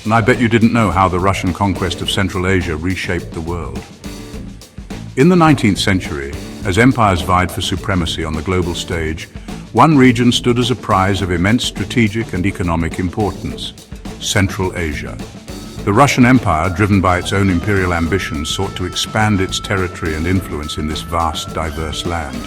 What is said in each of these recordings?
And I bet you didn't know how the Russian conquest of Central Asia reshaped the world. In the 19th century, as empires vied for supremacy on the global stage, one region stood as a prize of immense strategic and economic importance: Central Asia. The Russian Empire, driven by its own imperial ambitions, sought to expand its territory and influence in this vast, diverse land.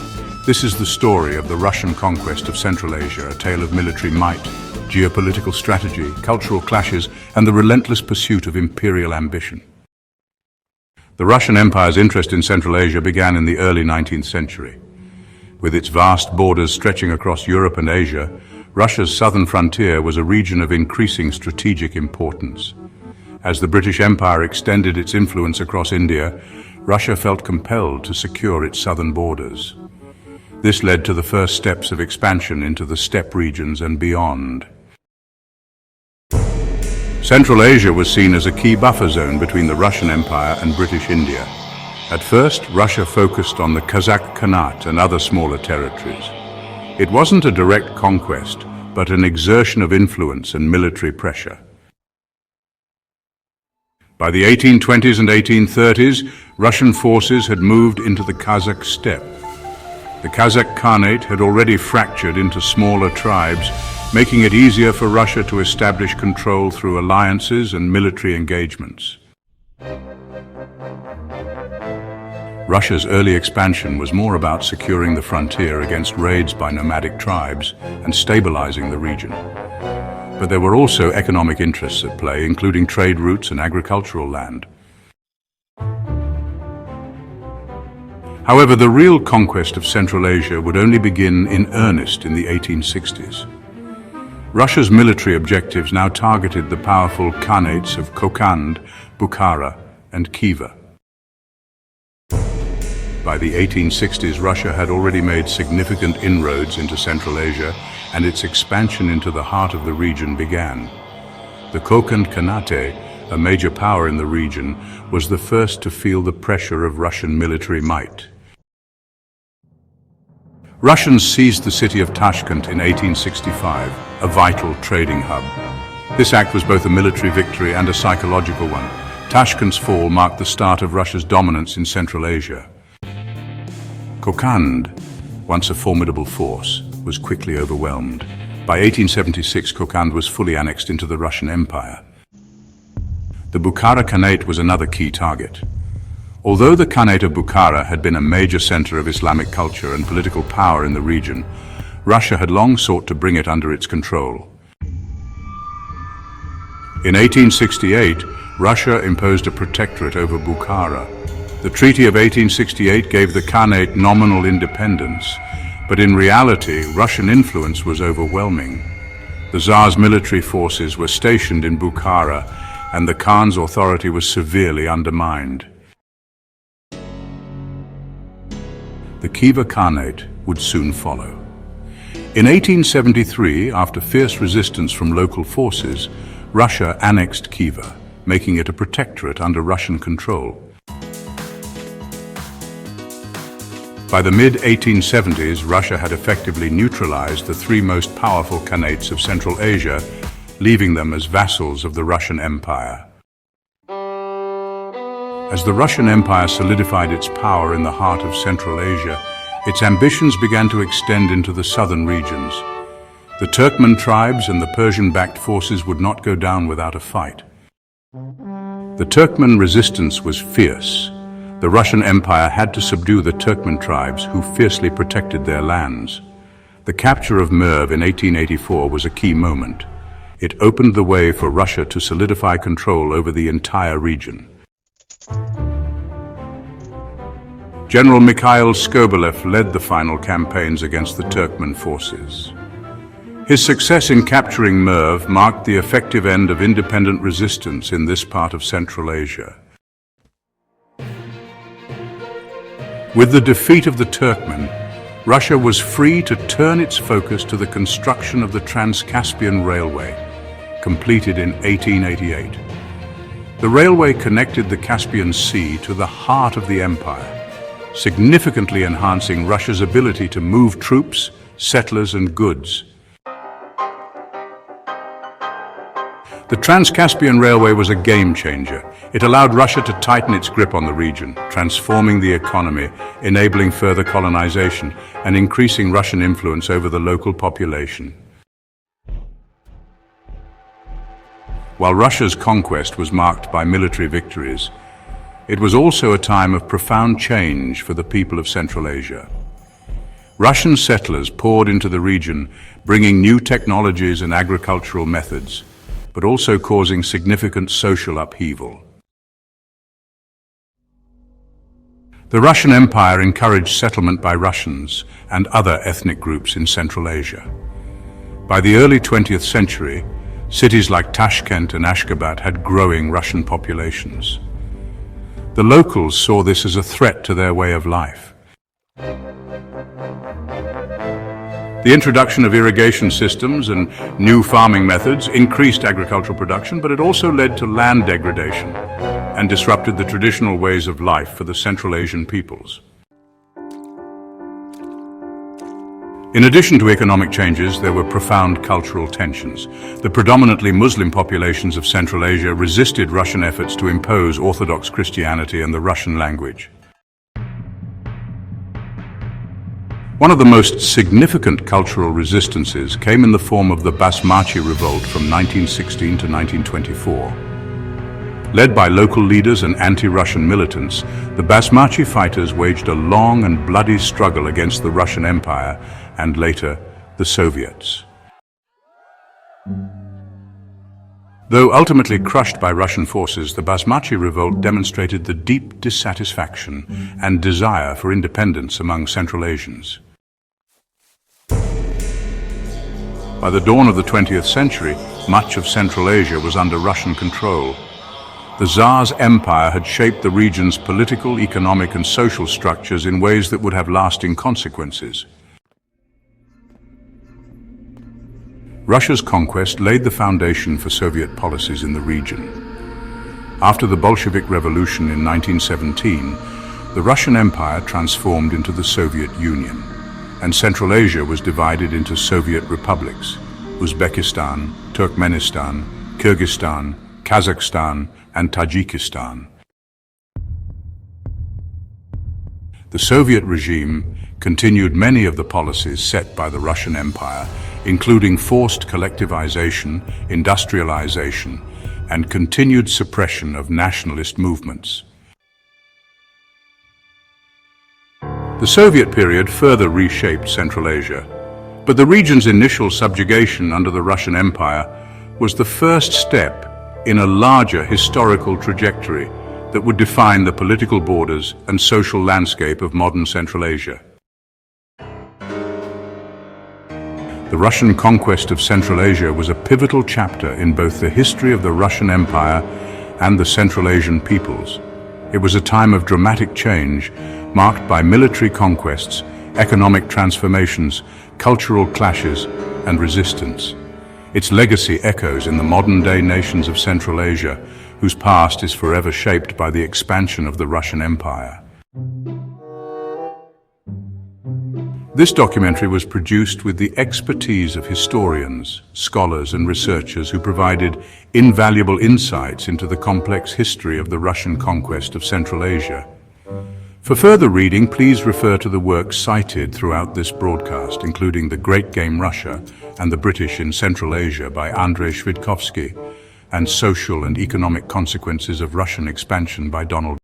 This is the story of the Russian conquest of Central Asia, a tale of military might, geopolitical strategy, cultural clashes, and the relentless pursuit of imperial ambition. The Russian Empire's interest in Central Asia began in the early 19th century. With its vast borders stretching across Europe and Asia, Russia's southern frontier was a region of increasing strategic importance. As the British Empire extended its influence across India, Russia felt compelled to secure its southern borders. This led to the first steps of expansion into the steppe regions and beyond. Central Asia was seen as a key buffer zone between the Russian Empire and British India. At first, Russia focused on the Kazakh Khanate and other smaller territories. It wasn't a direct conquest, but an exertion of influence and military pressure. By the 1820s and 1830s, Russian forces had moved into the Kazakh steppe. The Kazakh Khanate had already fractured into smaller tribes, making it easier for Russia to establish control through alliances and military engagements. Russia's early expansion was more about securing the frontier against raids by nomadic tribes and stabilizing the region. But there were also economic interests at play, including trade routes and agricultural land. However, the real conquest of Central Asia would only begin in earnest in the 1860s. Russia's military objectives now targeted the powerful khanates of Khokand, Bukhara, and Khiva. By the 1860s, Russia had already made significant inroads into Central Asia, and its expansion into the heart of the region began. The Khokand Khanate, a major power in the region, was the first to feel the pressure of Russian military might. Russians seized the city of Tashkent in 1865, a vital trading hub. This act was both a military victory and a psychological one. Tashkent's fall marked the start of Russia's dominance in Central Asia. Khokand, once a formidable force, was quickly overwhelmed. By 1876, Khokand was fully annexed into the Russian Empire. The Bukhara Khanate was another key target. Although the Khanate of Bukhara had been a major center of Islamic culture and political power in the region, Russia had long sought to bring it under its control. In 1868, Russia imposed a protectorate over Bukhara. The Treaty of 1868 gave the Khanate nominal independence, but in reality, Russian influence was overwhelming. The Tsar's military forces were stationed in Bukhara, and the Khan's authority was severely undermined. The Khiva Khanate would soon follow. In 1873, after fierce resistance from local forces, Russia annexed Khiva, making it a protectorate under Russian control. By the mid-1870s, Russia had effectively neutralized the three most powerful khanates of Central Asia, leaving them as vassals of the Russian Empire. As the Russian Empire solidified its power in the heart of Central Asia, its ambitions began to extend into the southern regions. The Turkmen tribes and the Persian-backed forces would not go down without a fight. The Turkmen resistance was fierce. The Russian Empire had to subdue the Turkmen tribes who fiercely protected their lands. The capture of Merv in 1884 was a key moment. It opened the way for Russia to solidify control over the entire region. General Mikhail Skobelev led the final campaigns against the Turkmen forces. His success in capturing Merv marked the effective end of independent resistance in this part of Central Asia. With the defeat of the Turkmen, Russia was free to turn its focus to the construction of the Trans-Caspian Railway, completed in 1888. The railway connected the Caspian Sea to the heart of the empire, significantly enhancing Russia's ability to move troops, settlers, and goods. The Trans-Caspian Railway was a game changer. It allowed Russia to tighten its grip on the region, transforming the economy, enabling further colonization, and increasing Russian influence over the local population. While Russia's conquest was marked by military victories, it was also a time of profound change for the people of Central Asia. Russian settlers poured into the region, bringing new technologies and agricultural methods, but also causing significant social upheaval. The Russian Empire encouraged settlement by Russians and other ethnic groups in Central Asia. By the early 20th century, cities like Tashkent and Ashgabat had growing Russian populations. The locals saw this as a threat to their way of life. The introduction of irrigation systems and new farming methods increased agricultural production, but it also led to land degradation and disrupted the traditional ways of life for the Central Asian peoples. In addition to economic changes, there were profound cultural tensions. The predominantly Muslim populations of Central Asia resisted Russian efforts to impose Orthodox Christianity and the Russian language. One of the most significant cultural resistances came in the form of the Basmachi Revolt from 1916 to 1924. Led by local leaders and anti-Russian militants, the Basmachi fighters waged a long and bloody struggle against the Russian Empire and later the Soviets. Though ultimately crushed by Russian forces, the Basmachi Revolt demonstrated the deep dissatisfaction and desire for independence among Central Asians. By the dawn of the 20th century, much of Central Asia was under Russian control. The Tsar's empire had shaped the region's political, economic, and social structures in ways that would have lasting consequences. Russia's conquest laid the foundation for Soviet policies in the region. After the Bolshevik Revolution in 1917, the Russian Empire transformed into the Soviet Union, and Central Asia was divided into Soviet republics: Uzbekistan, Turkmenistan, Kyrgyzstan, Kazakhstan, and Tajikistan. The Soviet regime continued many of the policies set by the Russian Empire, including forced collectivization, industrialization, and continued suppression of nationalist movements. The Soviet period further reshaped Central Asia, but the region's initial subjugation under the Russian Empire was the first step in a larger historical trajectory that would define the political borders and social landscape of modern Central Asia. The Russian conquest of Central Asia was a pivotal chapter in both the history of the Russian Empire and the Central Asian peoples. It was a time of dramatic change, marked by military conquests, economic transformations, cultural clashes, and resistance. Its legacy echoes in the modern-day nations of Central Asia, whose past is forever shaped by the expansion of the Russian Empire. This documentary was produced with the expertise of historians, scholars, and researchers who provided invaluable insights into the complex history of the Russian conquest of Central Asia. For further reading, please refer to the works cited throughout this broadcast, including The Great Game Russia and the British in Central Asia by Andrei Shvidkovsky, and Social and Economic Consequences of Russian Expansion by Donald